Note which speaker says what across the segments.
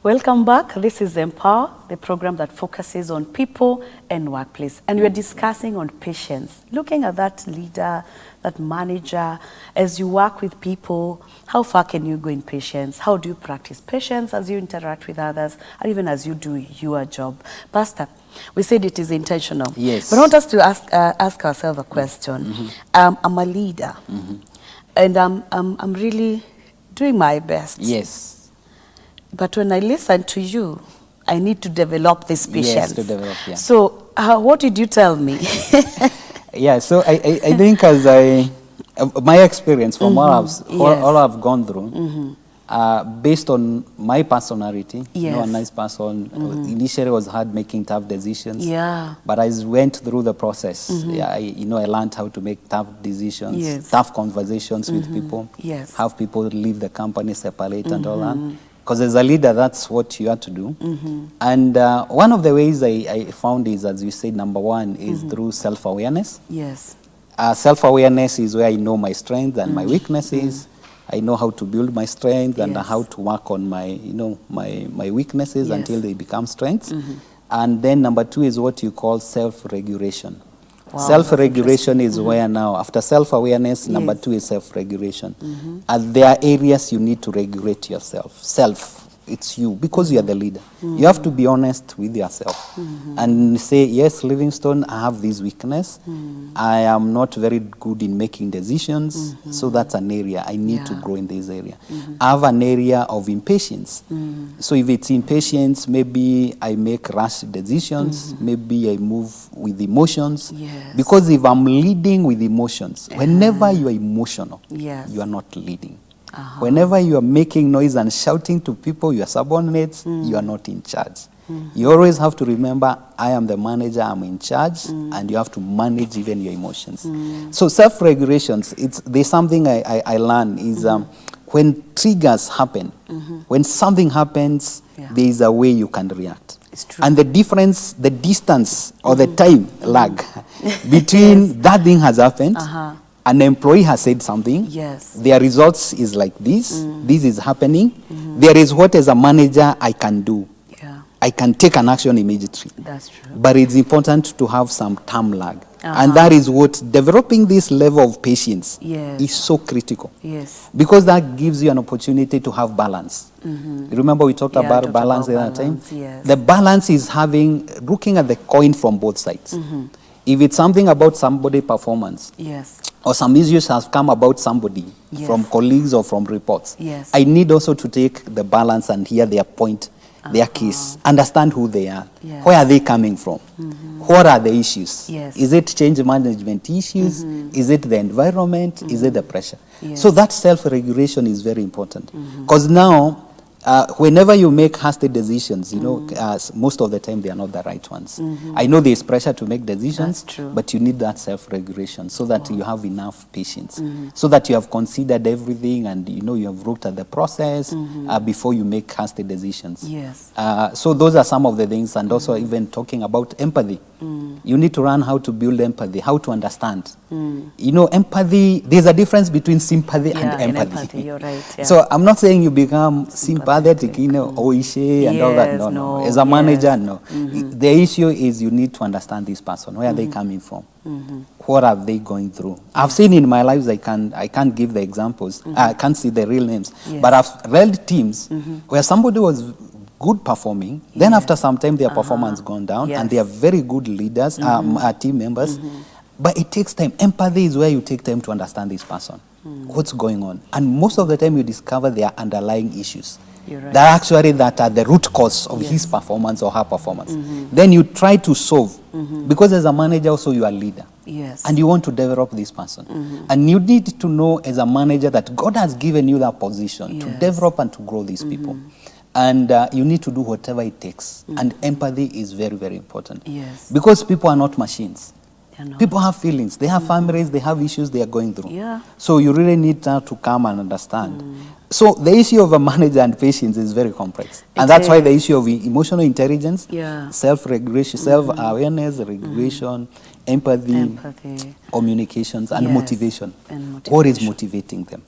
Speaker 1: Welcome back. This is Empower, the program that focuses on people and workplace. And we're discussing on patience, looking at that leader, that manager. As you work with people, how far can you go in patience? How do you practice patience as you interact with others, and even as you do your job? Pastor, we said it is intentional.
Speaker 2: Yes.
Speaker 1: But I want us to ask ourselves a question. I'm a leader, and I'm really doing my best.
Speaker 2: Yes.
Speaker 1: But when I listen to you, I need to develop this patience.
Speaker 2: Yes, to develop, yeah.
Speaker 1: So what did you tell me?
Speaker 2: Yeah, so I think as my experience from all I've gone through, based on my personality, you know, a nice person, initially was hard making tough decisions.
Speaker 1: Yeah.
Speaker 2: But as I went through the process, I learned how to make tough decisions, tough conversations with people, have people leave the company, separate and all that. Because as a leader, that's what you have to do. And one of the ways I found is, as you said, number one is through self-awareness.
Speaker 1: Yes.
Speaker 2: Self-awareness is where I know my strengths and my weaknesses. I know how to build my strengths and how to work on my, my weaknesses until they become strengths. And then number two is what you call self-regulation. Wow, self-regulation is where now, after self-awareness, number two is self-regulation. And there are areas you need to regulate yourself. It's you, because you are the leader. You have to be honest with yourself and say, yes, Livingstone, I have this weakness. I am not very good in making decisions, so that's an area. I need to grow in this area. I have an area of impatience. So if it's impatience, maybe I make rash decisions, maybe I move with emotions. Because if I'm leading with emotions, whenever you are emotional, you are not leading. Whenever you are making noise and shouting to people, your subordinates, you are not in charge. You always have to remember, I am the manager, I'm in charge, and you have to manage even your emotions. So self-regulations, there's something I learned is when triggers happen, when something happens, there is a way you can react.
Speaker 1: It's true.
Speaker 2: And the difference, the distance or the time lag between that thing has happened, an employee has said something, their results is like this, this is happening, there is what as a manager I can do. I can take an action immediately.
Speaker 1: That's true.
Speaker 2: But it's important to have some time lag. And that is what developing this level of patience is so critical. Because that gives you an opportunity to have balance. Remember we talked about balance at that time? The balance is looking at the coin from both sides. If it's something about somebody performance, or some issues have come about somebody from colleagues or from reports, I need also to take the balance and hear their point, their case, understand who they are, where are they coming from, what are the issues, is it change management issues, is it the environment, is it the pressure? So that self-regulation is very important, because now whenever you make hasty decisions, most of the time they are not the right ones. I know there's pressure to make decisions, but you need that self-regulation so that you have enough patience, so that you have considered everything and you have looked at the process before you make hasty decisions. So those are some of the things, and also even talking about empathy. You need to learn how to build empathy, how to understand. Empathy, there's a difference between sympathy and empathy.
Speaker 1: You're right.
Speaker 2: So I'm not saying you become sympathetic, oishe and all that. No. As a manager, no. The issue is you need to understand this person. Where are they coming from? What are they going through? I've seen in my lives, I can't give the examples. I can't see the real names. But I've led teams where somebody was good performing, then after some time their performance gone down, and they are very good leaders, team members. But it takes time. Empathy is where you take time to understand this person. What's going on? And most of the time you discover their underlying issues. That are the root cause of his performance or her performance. Then you try to solve, because as a manager also you are a leader. And you want to develop this person. And you need to know as a manager that God has given you that position to develop and to grow these people. And you need to do whatever it takes. And empathy is very, very important. Because people are not machines. People have feelings, they have families, they have issues they are going through. So you really need to come and understand. So the issue of a manager and patience is very complex. And that's why the issue of emotional intelligence, self-regulation, self-awareness, regulation, empathy, communications, and motivation. What is motivating them?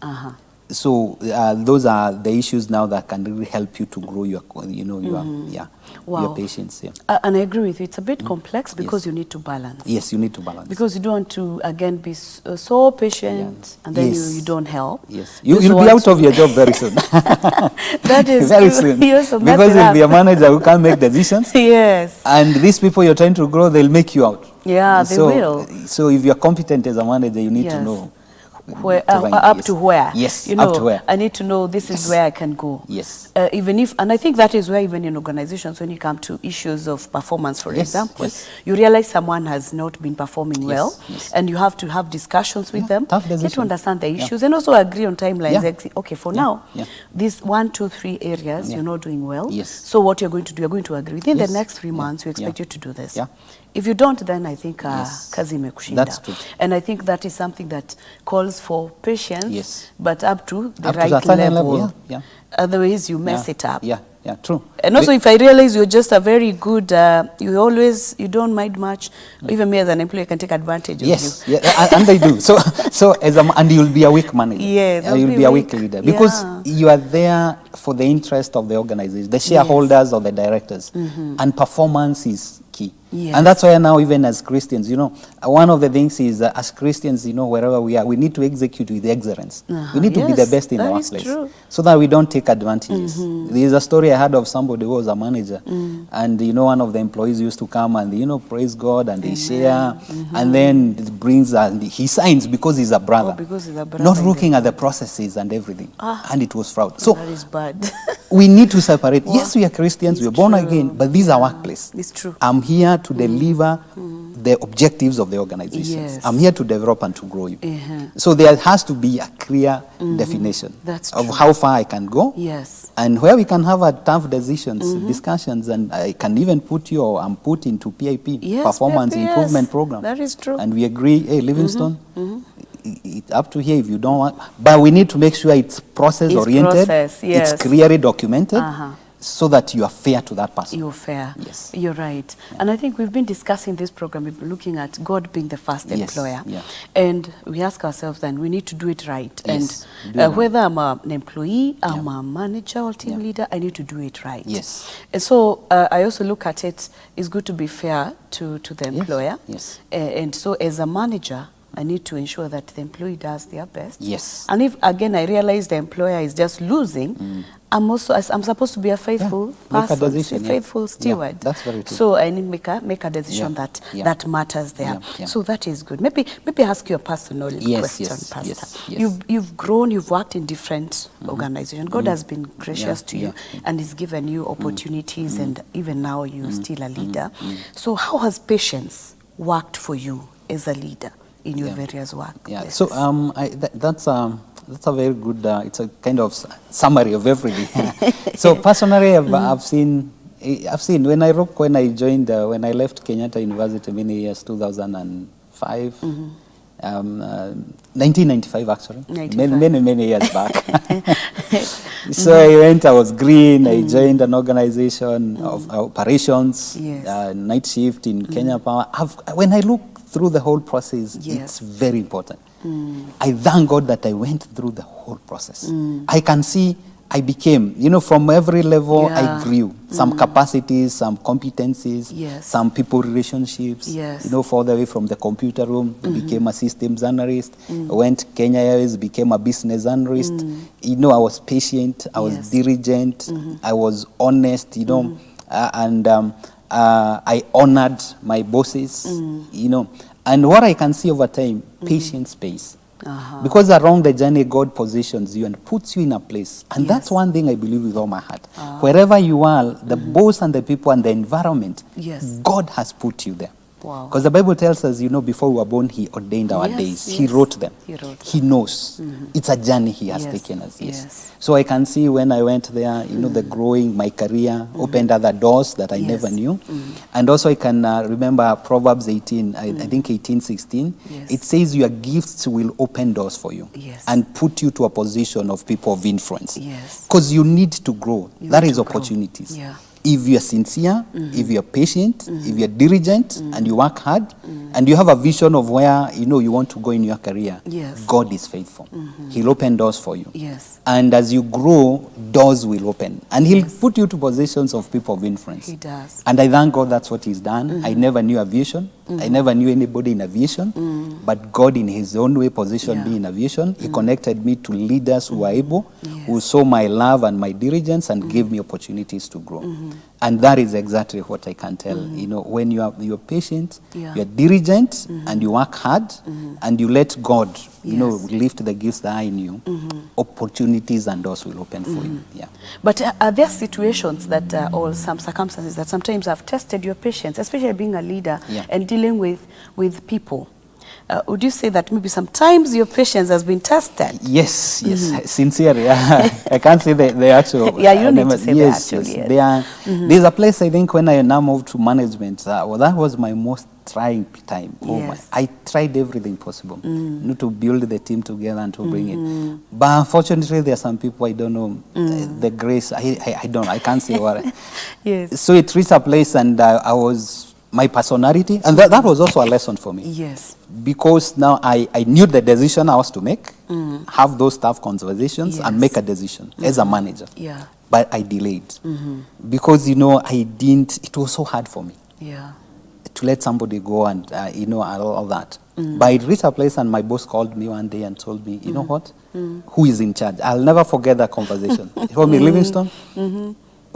Speaker 2: So those are the issues now that can really help you to grow your, your patients. Yeah.
Speaker 1: And I agree with you. It's a bit complex because you need to balance.
Speaker 2: Yes, you need to balance.
Speaker 1: Because you don't want to, again, be so patient and then you don't help.
Speaker 2: Yes. You'll be out of your job very soon.
Speaker 1: That is
Speaker 2: very
Speaker 1: true.
Speaker 2: soon.
Speaker 1: Because
Speaker 2: you'll be a manager who can't make decisions.
Speaker 1: Yes.
Speaker 2: And these people you're trying to grow, they'll make you out.
Speaker 1: Yeah, they will.
Speaker 2: So if you're competent as a manager, you need to know.
Speaker 1: Where, up to where?
Speaker 2: Yes,
Speaker 1: you know,
Speaker 2: up to where.
Speaker 1: I need to know this is where I can go.
Speaker 2: Yes.
Speaker 1: Even if, and I think that is where even in organizations, when you come to issues of performance, for example, you realize someone has not been performing well, and you have to have discussions with them, get to understand the issues, and also agree on timelines. Like, okay, for now, these 1, 2, 3 areas you're not doing well. So what you're going to do, you're going to agree. Within the next 3 months, we expect you to do this. If you don't, then I think kazi imekushinda.
Speaker 2: That's true.
Speaker 1: And I think that is something that calls for patience, but up to the
Speaker 2: up
Speaker 1: right
Speaker 2: to level.
Speaker 1: Otherwise, you mess it up.
Speaker 2: Yeah, true.
Speaker 1: And also, if I realize you're just a very good, you don't mind much, even me as an employee can take advantage of you.
Speaker 2: And they do. So and you'll be a weak manager. You'll be a weak leader because you are there for the interest of the organization, the shareholders or the directors, and performance is key. And that's why now, even as Christians, one of the things is as Christians, wherever we are, we need to execute with excellence. We need to be the best in the workplace so that we don't take advantages. There is a story I heard of somebody who was a manager, and one of the employees used to come and praise God and they share, and then it brings and he signs because he's a brother, not looking at the processes and everything, and it was fraud. So
Speaker 1: that is bad.
Speaker 2: We need to separate. Yes, we are Christians, we are born again, but this is our workplace.
Speaker 1: It's true.
Speaker 2: I'm here to deliver the objectives of the organization. I'm here to develop and to grow you. So there has to be a clear definition of how far I can go, and where we can have a tough decisions, discussions, and I can even put you or I'm put into PIP, performance improvement program.
Speaker 1: That is true.
Speaker 2: And we agree, hey, Livingstone, it's up to here if you don't want, but we need to make sure it's process-oriented, it's clearly documented, so that you are fair to that person.
Speaker 1: You're fair. Yes. You're right. And I think we've been discussing this program, we've been looking at God being the first employer. And we ask ourselves then, we need to do it right. And whether I'm an employee, I'm a manager or team leader, I need to do it right. And so I also look at it, it's good to be fair to the employer. And so as a manager, I need to ensure that the employee does their best. And if, again, I realize the employer is just losing, I'm supposed to be a faithful person, faithful steward.
Speaker 2: That's very true.
Speaker 1: So I need to make a decision that matters there. So that is good. Maybe ask you a personal question, Pastor. You've grown, you've worked in different organizations. God has been gracious to you and He's given you opportunities, and even now you're still a leader. So how has patience worked for you as a leader in your various work?
Speaker 2: So that's a very good, it's a kind of summary of everything. So personally, I've seen when I joined, when I left Kenyatta University many years, 2005, 1995 actually, many years back. So I was green, I joined an organization of operations, night shift in Kenya Power. When I look through the whole process, it's very important. I thank God that I went through the whole process. I can see I became, from every level I grew. Some capacities, some competencies, some people relationships. Further away from the computer room, became a systems analyst. Went Kenya Airways, became a business analyst. I was patient, I was diligent, I was honest, and I honored my bosses, And what I can see over time, patience pays. Because along the journey, God positions you and puts you in a place. And that's one thing I believe with all my heart. Wherever you are, the boss and the people and the environment, God has put you there. Because the Bible tells us, before we were born, He ordained our days. He wrote them. He knows. It's a journey He has taken us. So I can see when I went there, the growing, my career opened other doors that I never knew. And also I can remember Proverbs 18, I think 18:16. It says your gifts will open doors for you and put you to a position of people of influence. Because you need to grow. That is opportunities. if you're sincere, if you're patient, if you're diligent, and you work hard, and you have a vision of where you want to go in your career,
Speaker 1: Yes.
Speaker 2: God is faithful. He'll open doors for you.
Speaker 1: Yes.
Speaker 2: And as you grow, doors will open. And He'll
Speaker 1: Yes.
Speaker 2: put you to positions of people of influence.
Speaker 1: He does.
Speaker 2: And I thank God that's what He's done. I never knew aviation. I never knew anybody in aviation. But God, in His own way, positioned me in aviation. He connected me to leaders who are able, who saw my love and my diligence and gave me opportunities to grow. And that is exactly what I can tell. When you're patient, you're diligent, and you work hard, and you let God, lift the gifts that are in you, opportunities and doors will open for you. Yeah.
Speaker 1: But are there situations that, or some circumstances that sometimes have tested your patience, especially being a leader and dealing with people? Would you say that maybe sometimes your patience has been tested?
Speaker 2: Yes, sincerely. I can't say the actual.
Speaker 1: Yeah, you don't need to say the actual, yes.
Speaker 2: There are, there's a place, I think, when I now moved to management, that was my most trying time. I tried everything possible to build the team together and to bring it. But unfortunately, there are some people I don't know the grace. I can't say what.
Speaker 1: Yes.
Speaker 2: So it reached a place, and I was my personality, and that was also a lesson for me.
Speaker 1: Yes.
Speaker 2: Because now I knew the decision I was to make, have those tough conversations, and make a decision as a manager.
Speaker 1: Yeah.
Speaker 2: But I delayed because I didn't. It was so hard for me.
Speaker 1: Yeah.
Speaker 2: To let somebody go and all that. But it reached a place, and my boss called me one day and told me, you know what? Who is in charge? I'll never forget that conversation. He told me, Livingstone,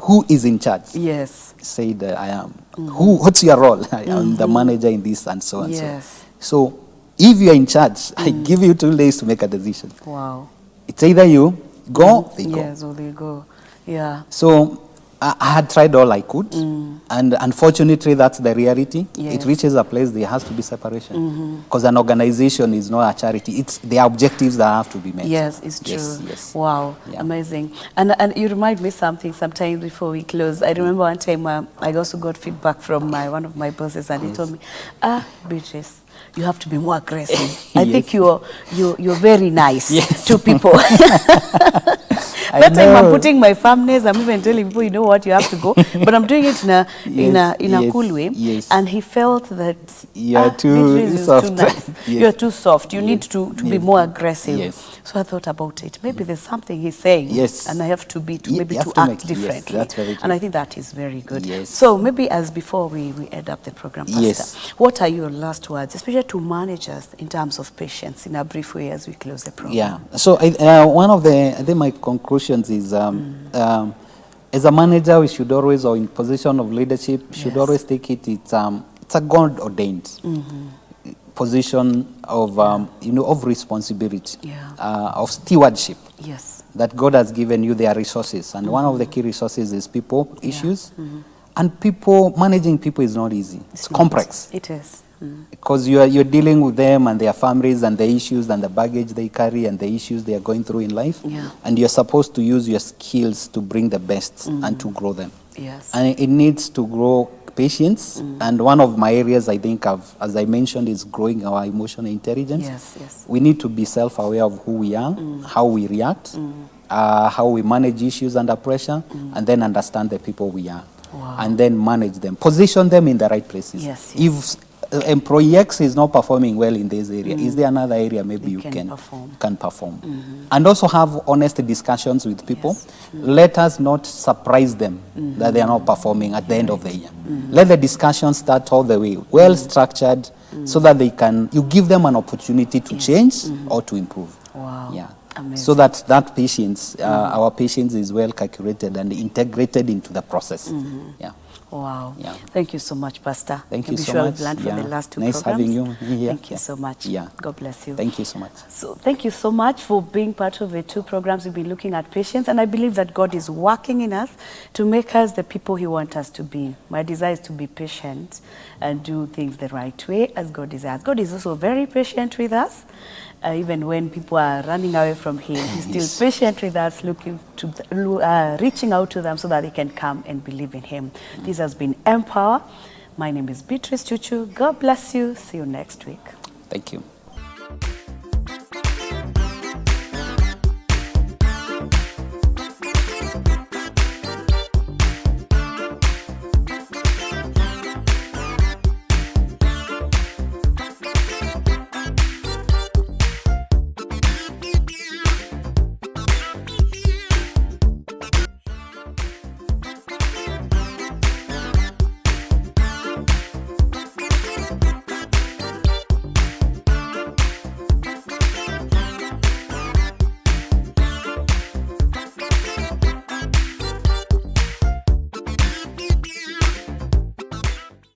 Speaker 2: who is in charge?
Speaker 1: Yes.
Speaker 2: Said, I am. What's your role? I am the manager in this and so and so. So if you are in charge, I give you 2 days to make a decision.
Speaker 1: Wow.
Speaker 2: It's either you go, they go.
Speaker 1: Yes, or they go. Yeah.
Speaker 2: So I had tried all I could, and unfortunately, that's the reality.
Speaker 1: Yes.
Speaker 2: It reaches a place there has to be separation, because an organization is not a charity. It's the objectives that have to be met.
Speaker 1: Yes, it's true.
Speaker 2: Yes.
Speaker 1: Wow, amazing. And you remind me something sometimes before we close. I remember one time I also got feedback from one of my bosses, and he told me, Beatrice, you have to be more aggressive. I think you're very nice to people. That time I'm putting my firmness, I'm even telling people, you know what, you have to go. But I'm doing it in a cool way.
Speaker 2: Yes.
Speaker 1: And he felt that
Speaker 2: you're too soft.
Speaker 1: Too nice. You're too soft. You need to be more aggressive.
Speaker 2: Yes.
Speaker 1: So I thought about it. Maybe there's something he's saying.
Speaker 2: Yes.
Speaker 1: And I have to to act differently.
Speaker 2: That's very true.
Speaker 1: And I think that is very good.
Speaker 2: Yes.
Speaker 1: So maybe as before we end up the program, Pastor, what are your last words, especially to managers in terms of patience, in a brief way as we close the program?
Speaker 2: Yeah. So one of I think my conclusions is as a manager, we should always, or in position of leadership, should always take it's a God ordained position of of responsibility, of stewardship.
Speaker 1: Yes.
Speaker 2: That God has given you their resources, and one of the key resources is people issues, and managing people is not easy. It's complex.
Speaker 1: It is.
Speaker 2: Because you're dealing with them and their families and the issues and the baggage they carry and the issues they are going through in life.
Speaker 1: Yeah.
Speaker 2: And you're supposed to use your skills to bring the best and to grow them.
Speaker 1: Yes.
Speaker 2: And it needs to grow patience. And one of my areas, I think, as I mentioned, is growing our emotional intelligence.
Speaker 1: Yes.
Speaker 2: We need to be self-aware of who we are, how we react, how we manage issues under pressure, and then understand the people we are.
Speaker 1: Wow.
Speaker 2: And then manage them. Position them in the right places.
Speaker 1: Yes.
Speaker 2: If employee X is not performing well in this area, is there another area maybe you can perform? And also have honest discussions with people. Let us not surprise them that they are not performing at the end of the year. Let the discussion start all the way, well structured, so that you give them an opportunity to change or to improve.
Speaker 1: Wow.
Speaker 2: Yeah.
Speaker 1: Amazing.
Speaker 2: So that patience, our patience is well calculated and integrated into the process. Yeah.
Speaker 1: Wow.
Speaker 2: Yeah.
Speaker 1: Thank you so much, Pastor.
Speaker 2: Thank you so
Speaker 1: sure
Speaker 2: much.
Speaker 1: We've learned from the last 2
Speaker 2: nice
Speaker 1: programs.
Speaker 2: Having you here.
Speaker 1: Thank you so much.
Speaker 2: Yeah.
Speaker 1: God bless you.
Speaker 2: Thank you so much.
Speaker 1: So thank you so much for being part of the 2 programs. We've been looking at patience, and I believe that God is working in us to make us the people He wants us to be. My desire is to be patient and do things the right way as God desires. God is also very patient with us. Even when people are running away from Him, He's still patient with us, reaching out to them so that they can come and believe in Him. This has been Empower. My name is Beatrice Chuchu. God bless you. See you next week.
Speaker 2: Thank you.